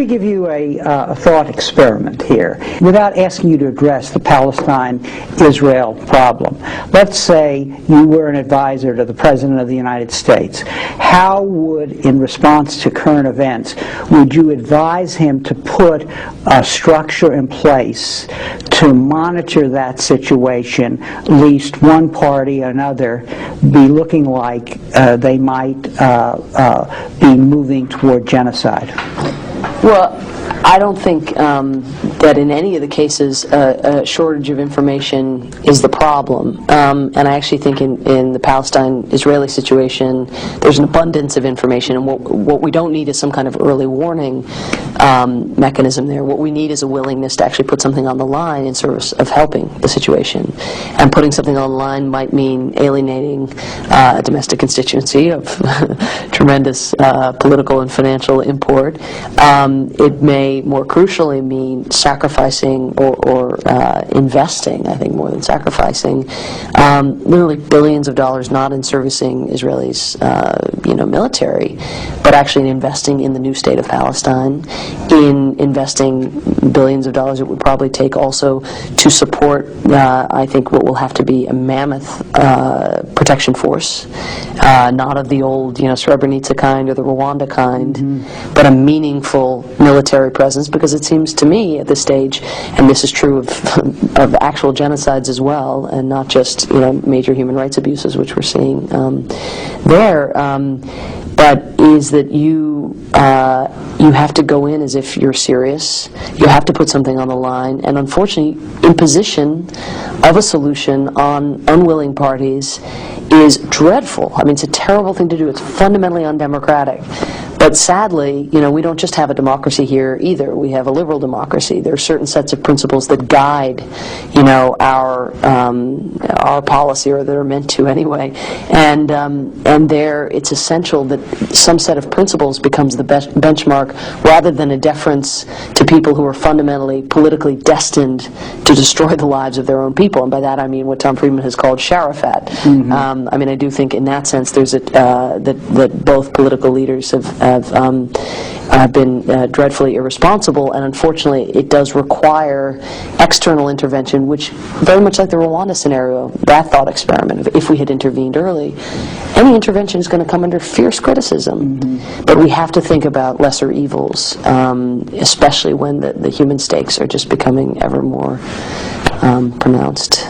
We give you a thought experiment here without asking you to address the Palestine-Israel problem. Let's say you were an advisor to the President of the United States. How would, in response to current events, would you advise him to put a structure in place to monitor that situation, least one party or another be looking like they might be moving toward genocide? Well, I don't think that in any of the cases a shortage of information is the problem. And I actually think in the Palestine-Israeli situation, there's an abundance of information, and what we don't need is some kind of early warning mechanism there. What we need is a willingness to actually put something on the line in service of helping the situation. And putting something on the line might mean alienating a domestic constituency of tremendous political and financial import. It may more crucially mean sacrificing or investing, I think more than sacrificing, literally billions of dollars not in servicing Israelis military, but actually in investing in the new state of Palestine, in investing billions of dollars it would probably take also to support I think what will have to be a mammoth protection force, not of the old Srebrenica kind or the Rwanda kind, but a meaningful military presence, because it seems to me at this stage, and this is true of actual genocides as well, and not just major human rights abuses, which we're seeing there, but is that you have to go in as if you're serious. You have to put something on the line, and unfortunately, imposition of a solution on unwilling parties is dreadful. I mean, it's a terrible thing to do. It's fundamentally undemocratic. But sadly, we don't just have a democracy here either. We have a liberal democracy. There are certain sets of principles that guide, our policy, or that are meant to anyway. And there, it's essential that some set of principles becomes the benchmark, rather than a deference to people who are fundamentally politically destined to destroy the lives of their own people. And by that I mean what Tom Friedman has called Sharafat. I do think in that sense there's that both political leaders have been dreadfully irresponsible, and unfortunately it does require external intervention, which, very much like the Rwanda scenario, that thought experiment, if we had intervened early, any intervention is going to come under fierce criticism. But we have to think about lesser evils, especially when the human stakes are just becoming ever more pronounced.